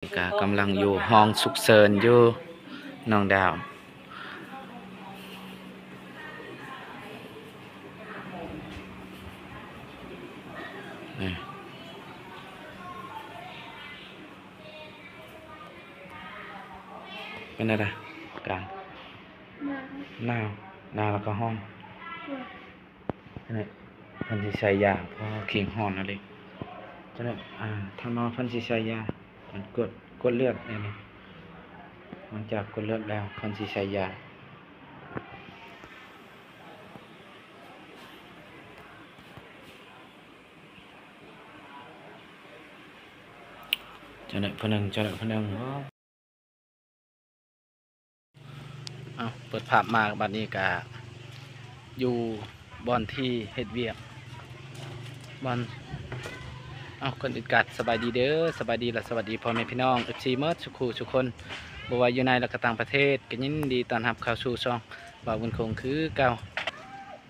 ก็กำลังอยู่ห้องฉุกเฉินอยู่น้องดาวนี่เป็นอะไรการหนาวแล้วก็ห้องนี่เพันธิใช้ยาเพราะขิงห่อนอะไรจะได้ทางนอนเพันธิใช้ยามันกดเลือดนี่มันจากกดเลือดแล้วเพันธิใช้ยาจะได้พนึงเปิดภาพมาบัดนี้กะอยู่บอนที่เฮ็ดเวียกบอนคนอึดกัดสบายดีเด้อสบายดีและสวัสดีพ่อแม่พี่น้องFCเมิร์ดทุกคนบ่ว่าอยู่ในและก็ต่างประเทศก็ยินดีต้อนรับเข้าสู่ช่องบ่าวบุญคงคือเก่า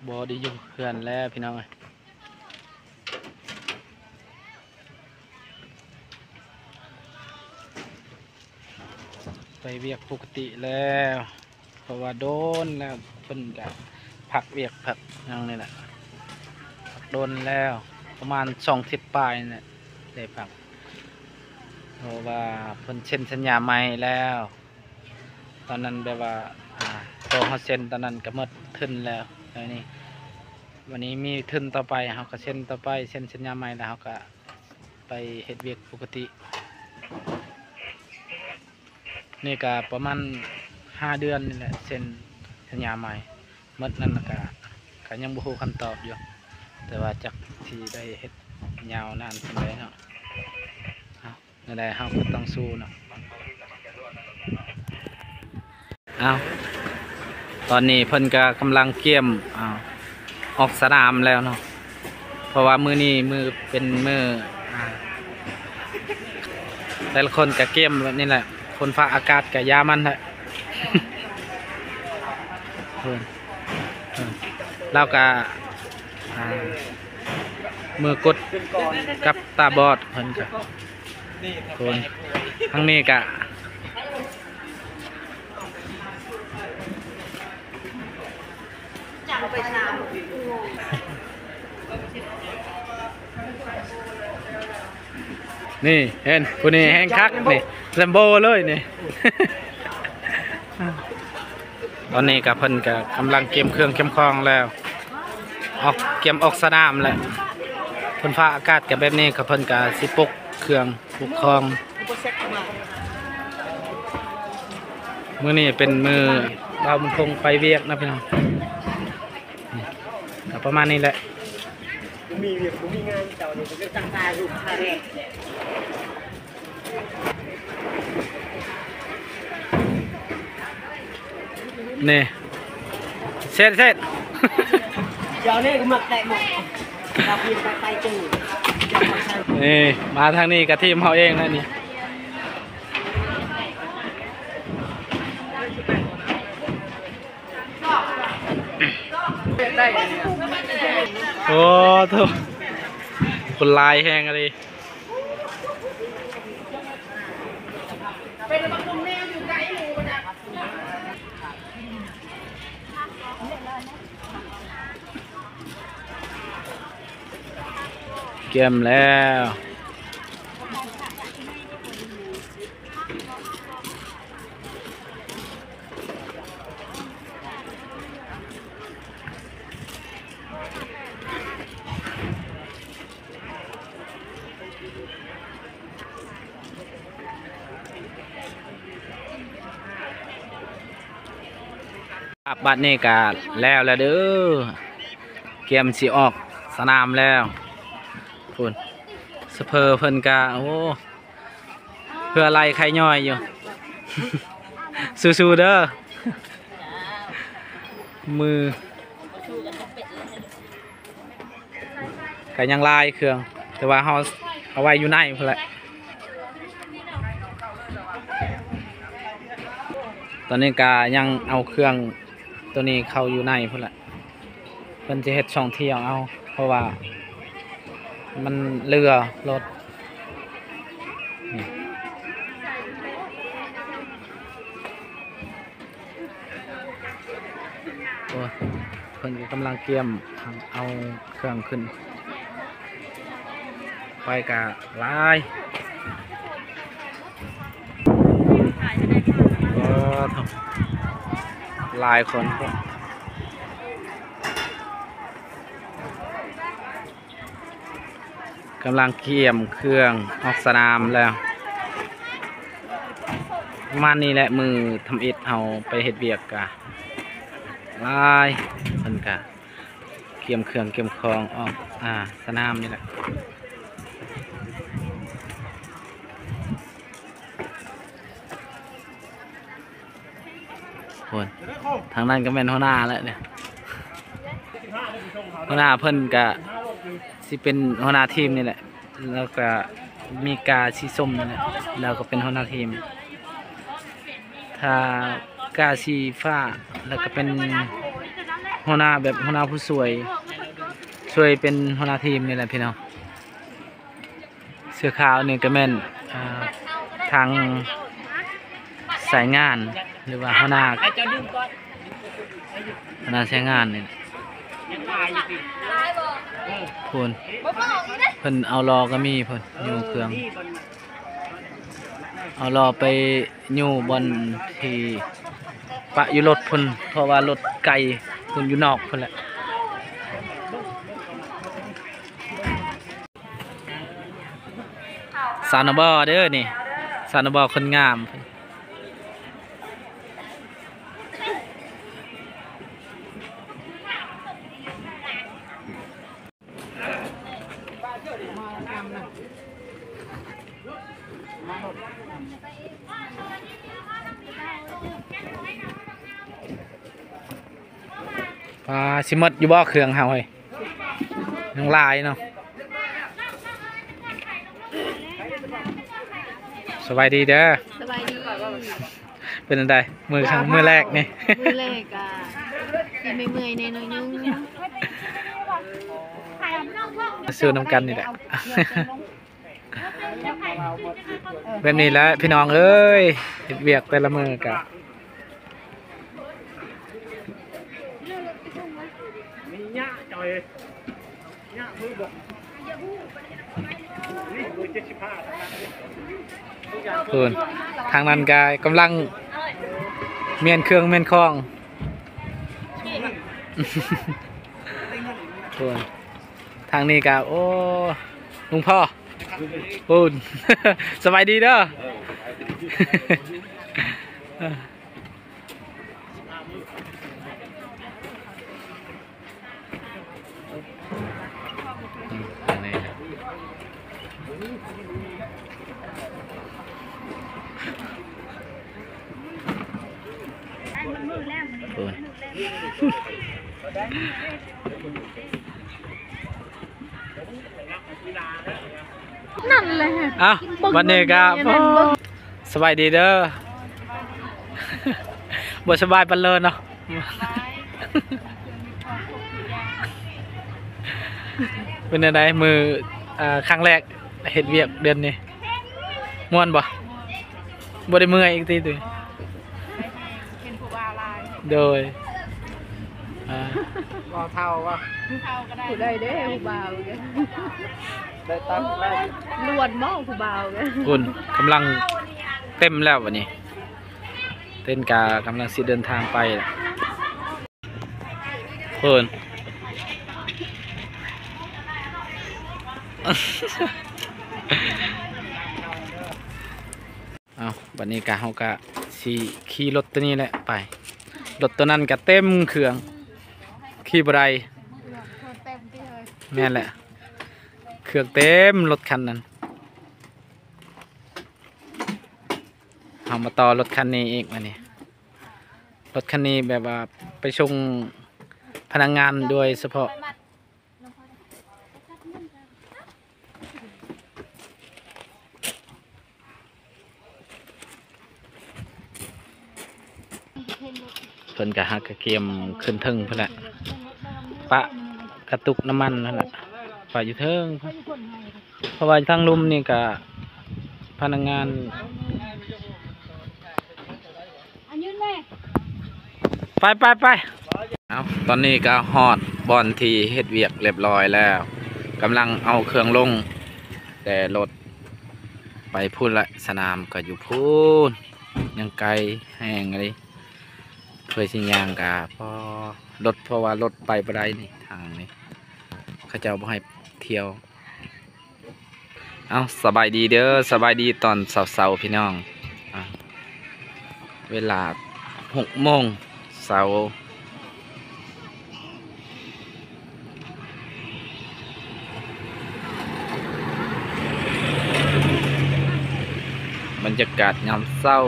บ่ได้อยู่เพื่อนแล้วพี่น้องไปเวียกปกติแล้วเพราะว่าโดนแล้วเพิ่นก็พักเวียกพักอย่างนี้แหละพักโดนแล้วประมาณ2 ทิศปลายเนี่ยได้พักเพราะว่าเพิ่นเซ็นสัญญาใหม่แล้วตอนนั้นแบบว่าพอเขาเซ็นตอนนั้นก็หมดทุนแล้วนี่วันนี้มีทุนต่อไปเขาก็เซ็นต่อไปเซ็นสัญญาใหม่แล้วเขาก็ไปเฮ็ดเวียกปกตินี่ก็ประมาณ5 เดือนนี่แหละเซ็นสัญญาใหม่หมดนั่นก็ยังบ่ฮู้คำตอบอยู่แต่ว่าจักที่ได้เฮ็ดยาวนานเป็นไรเนาะนั่นแหละเราก็ต้องสู้เนาะตอนนี้เพิ่นก็กำลังเกี่ยมออกสนามแล้วเนาะเพราะว่ามือนี้เป็นมือแต่ละคนก็เกี่ยมแบบนี้แหละคนฟ้าอากาศก็ยามันแหละแล้วก็มือกดกับตาบอดเพิ่นก็คนทั้งนี้ก็นี่เห็นผู้นี้แห้งคักนี่แลมโบเลยนี่ ตอนนี้กับเพิ่นก็กำลังเก็บเครื่องเก็บคลองแล้วเก็บออกสนามแล้วเพิ่นฟ้าอากาศกับแบบนี้กับเพิ่นก็สิปกเครื่องปกคลองมื้อนี้เป็นมือเรามันคงไปเวียกนะพี่น้องประมาณนี้แหละมีเวียกมีงานเจ้านี่ก็ตั้งตาลูกค้าแรกนี่เสร็จเดี๋ยวนี้ก็มาแตะหมดเราพิมพ์ไปจืดนี่มาทางนี้กับทีมเขาเองนะนี่โอ้ทุกคนลายแห้งอะไรเกมแล้วบัดนี้ก็แล้วเด้อเกมสิออกสนามแล้วพุ่นสเปอร์เพิ่นกาโอ้เพื่ออะไรใครย่อยอยู่ สู้ๆเด้อมือก็ยังลายเครื่องแต่ว่าเขาเอาไว้อยู่ในเพื่อแหละตอนนี้กายังเอาเครื่องตัวนี้เข้าอยู่ในเพื่อแหละเพิ่นจะเฮ็ดช่องเที่ยวเอาเพราะว่ามันเรือรถ โอ้เพิ่นก็กำลังเตรียมเอาเครื่องขึ้นไปกะลายลายคนกำลังเกี่ยมเครื่องออกสนามแล้วประมาณนี้แหละมือทำอิฐเอาไปเฮ็ดเบียกกะลายเพิ่นกะเกี่ยมเครื่องเกี่ยมคองออกสนามนี่แหละคนทางนั้นก็เป็นหัวหน้าแล้วเนี่ยหัวหน้าเพิ่นกะสิเป็นหัวหน้าทีมนี่แหละแล้วก็มีกาสีส้มนี่แหละแล้วก็เป็นหัวหน้าทีมถ้ากาสีฟ้าแล้วก็เป็นหัวหน้าแบบหัวหน้าผู้ช่วยเป็นหัวหน้าทีมนี่แหละพี่น้องเสื้อขาวนี่ก็แม่นทางสายงานหรือว่าหัวหน้าสายงานนี่เพิ่นเอารอก็มีเพิ่นอยู่เครื่องเอารอไปอยู่บนที่ปะอยู่รถเพิ่นเพราะว่ารถไกลเพิ่นอยู่นอกเพิ่นแหละสานบอเด้อนี่สานบอคนงามสิมดอยู่บ่เครื่องเฮาเฮ้ยยังลายเนาะสบายดีเด้อสบายดีเป็นอะไรมือแรกนี่มือแรกยังไม่เมื่อยในน้อยนึงซื้อน้ำกันนี่แหละแบบนี้แล้วพี่น้องเอ้ยเวียกแต่ละมือกันทางนั้นกายกำลังเมียนเครื่องเมียนคล้องทางนี้กาโอ้ลุงพ่อพูนสบายดีเด้อนั่นเลยวันนี้ก็สบายดีเด้อบสบายปันเลยเนาะเป็นอะไรมือครั้งแรกเห็ดเวียกเดือนนี้ม่วนบ่ได้เมื่อยอีกทีตัวโดยเท่าว่าผู้ใดได้ผู้บ่าวได้ตั้งได้ล้วนมองผู้บ่าวคุณกำลังเต็มแล้ววันนี้เต้นกากำลังสิเดินทางไปเพิ่นเอาวันนี้กะเขากะสีขี่รถตัวนี้แหละไปรถตัวนั้นกะเต็มเครื่องขี่บไรแม่นแหละเครื่องเต็มรถคันนั้นเอามาต่อรถคันนี้อีกวันนี้รถคันนี้แบบว่าไปชงพนักงานโดยเฉพาะเพิ่นกะหักกระเกียมขึ้นทึ่งเพิ่นแหละปะกระตุกน้ำมันนั่นแหละปะอยู่เทิงเพราะว่าทางลุ่มนี่กะพนักงานไป เอาตอนนี้ก็ฮอดบอนที่เฮ็ดเวียกเรียบร้อยแล้วกำลังเอาเครื่องลงแต่รถไปพูดละสนามก็อยู่พูนยังไกลแห้งเลยเพื่อสิยางกะพอรถเพราะว่ารถไปบ่ได้นี่ทางนี้เขาเจ้าบ่ให้เที่ยวเอาสบายดีเด้อสบายดีตอนเสาร์ๆพี่น้องเวลา6 โมงเสาร์บรรยากาศยามเศร้า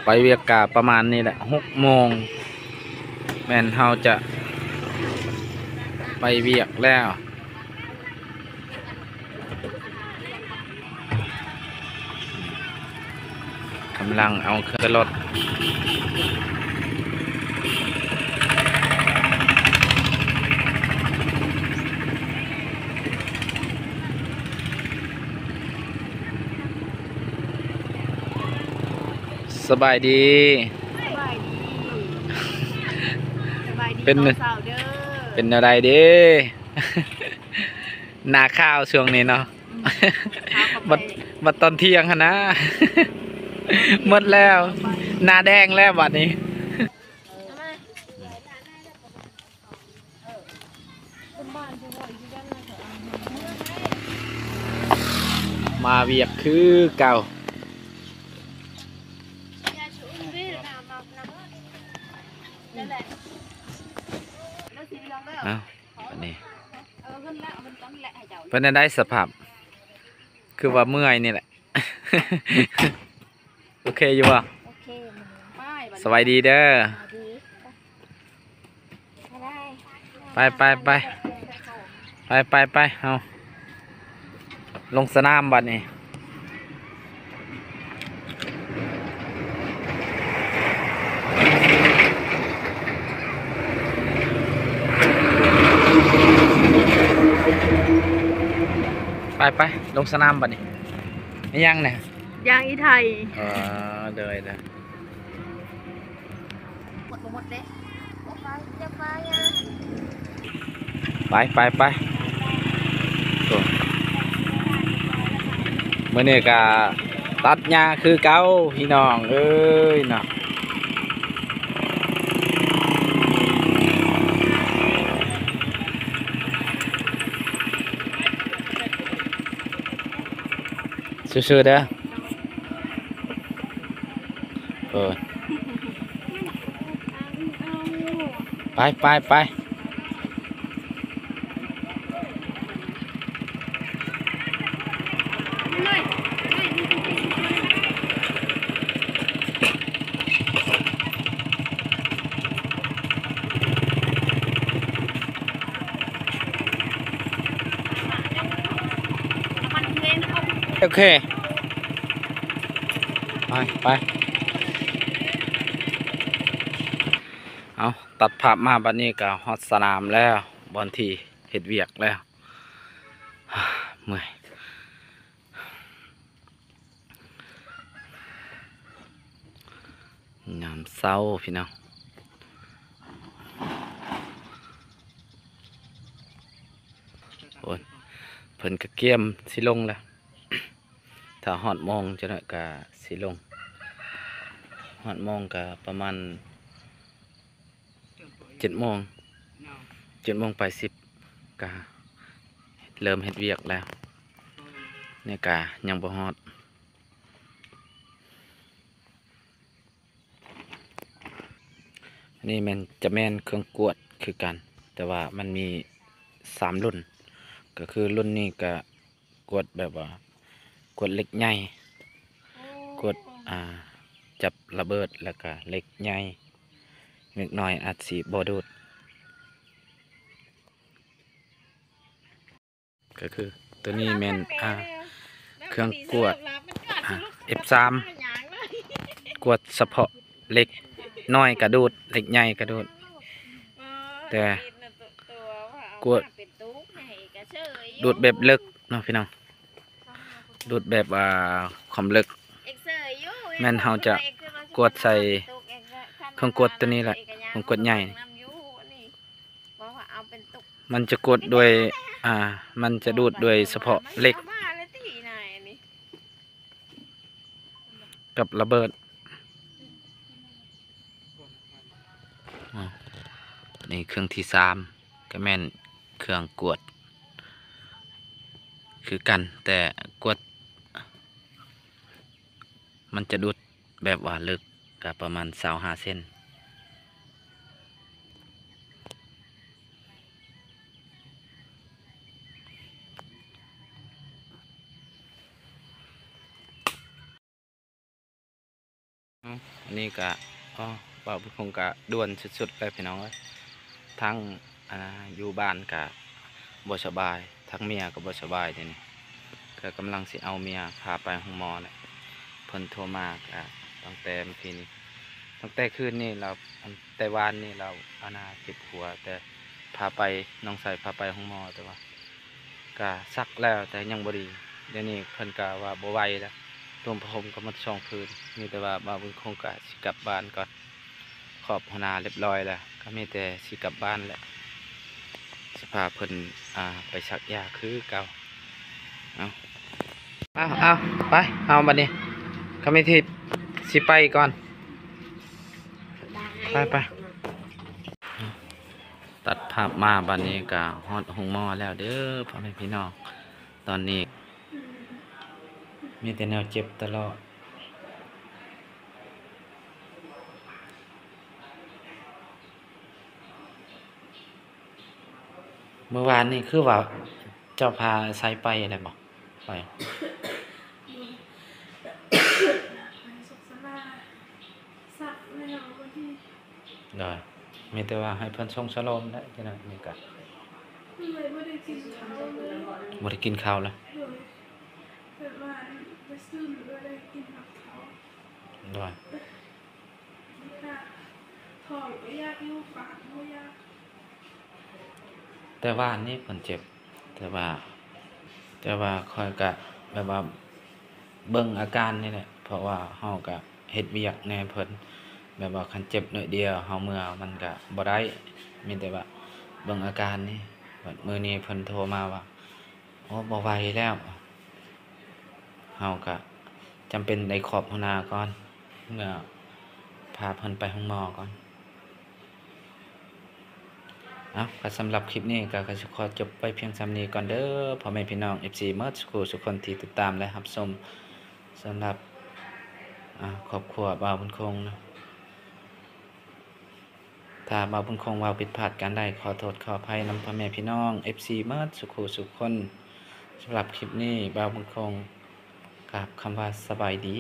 ไปเวียกกาประมาณนี้แหละ6 โมงแม่นเฮาจะไปเวียกแล้วกำลังเอาเครื่องรถสบายดีสบายดีสบายดี เป็น ตอนเช้าเด้อ เป็นอะไรเด้ หนาข้าวช่วงนี้เนาะ บัดตอนเที่ยงนะ หมดแล้วหนาแดงแล้วบัดนี้ มาเวียกคือเก่าเอาอันนี้เป็นได้สภาพคือว่าเมื่อยนี่แหละ โอเคอยู่ป่ะสบายดีเด้อไปเอาลงสนามบัดนี้ไปลงสนามบัดนี้ยังเนี่ยยางอีไทยเดยเลยหมดเด้ไปเมื่อนี้ก็ตัดหญ้าคือเก่าพี่น้องเอ้ยเนาะซื่อๆเด้อไปโอเคไปเอาตัดภาพมาบัดนี้ก็ฮอดสนามแล้วบอลที่เฮ็ดเวียกแล้วเมื่อยยามเศร้าพี่น้องโอ้ยเพิ่นก็เกียมสิลงแล้วถ้าฮอดโมงจะหน่อยก็สิลงฮอดโมงก็ประมาณ7 โมงไป10ก็เริ่มเฮ็ดเวียกแล้วเนี่ยก็ยังบ่ฮอดนี่มันจะแม่นเครื่องกวดคือกันแต่ว่ามันมี3 รุ่นก็คือรุ่นนี้ก็กวดแบบว่ากวดเล็กใหญ่กวดจับระเบิดแล้วก็เล็กใหญ่เล็กน้อยอาจสิบ่ดูดก็คือตัวนี้แม่นเครื่องกวดF3 กวดเฉพาะเล็กน้อยกระดูดเล็กใหญ่กระดูดแต่กวดดูดแบบลึกเนาะพี่น้องดูดแบบความลึก แม่นเฮาจะกดใส่เครื่องกดตัวนี้แหละเครื่องกดใหญ่ มันจะกดโดยมันจะดูดโดยเฉพาะเหล็กกับระเบิดนี่เครื่องที่3ก็แม่นเครื่องกวดคือกันแต่กวดมันจะดูดแบบว่าลึกกับประมาณ25 เซนอันนี้ก็บ่าวคงก็ด่วนสุดๆเลยพี่น้องเอ้ยทั้งอยู่บ้านก็บ่สบายทั้งเมียก็บ่สบายเดี๋ยวนี้ก็กำลังสิเอาเมียพาไปห้องหมอแหละเพิ่นโทรมาก็ตั้งแต่เมื่อคืนนี้ตั้งแต่คืนนี้เราแต่วานนี้เราเจ็บหัวแต่พาไปน้องใส่พาไปห้องหมอแต่ว่าก็ซักแล้วแต่ยังบ่ดีเดี๋ยวนี้เพิ่นก็ว่าบ่ไหวแล้วรวมผมก็มา2 คืนมีแต่ว่าบ่าวคงก็สิกลับบ้านก่อนขอบหัวหน้าเรียบร้อยแล้วก็มีแต่สิกลับบ้านแหละสิพาเพิ่นไปชักยาคือเก่าเอาไปเอาบัดนี้ก็มีที่สิไปก่อนไปตัดภาพมาบัดนี้ก็ฮอดห้องหมอแล้วเด้อพ่อแม่พี่น้องตอนนี้มีแต่แนวเจ็บตลอดเมื่อวานนี่คือว่าเจ้าพาใส่ไปอะไรบอกไปได้มีแต่ว่าให้เพิ่นส่งสโลมได้ที่นั่นนี่ก็บ่ได้กินข้าวแล้วได้แต่ว่านี่เพิ่นเจ็บแต่ว่าคอยกะแบบว่าเบิ่งอาการนี่แหละเพราะว่าเฮาก็เฮ็ดเวียกแน่เพิ่นแบบว่าคันเจ็บหน่อยเดียวเฮาเมื่อมันก็บ่ได้มีแต่ว่าเบิ่งอาการนี่มื้อนี้เพิ่นโทรมาว่าโอ้บ่ไหวแล้วเฮาก็จำเป็นได้ขอบหัวหน้าก่อนเมื่อพาเพิ่นไปห้องหมอก่อนก็สำหรับคลิปนี้ก็จะขอจบไปเพียงส่ำนี้ก่อนเด้อพ่อแม่พี่น้อง FC เมิดทุกคนที่ติดตามและรับชมสำหรับครอบครัวบ่าวบุญคงนะถ้าบ่าวบุญคงว่าผิดพลาดกันได้ขอโทษขออภัยนำพ่อแม่พี่น้อง FC เมิดทุกคนสำหรับคลิปนี้บ่าวบุญคงกับคำว่าสบายดี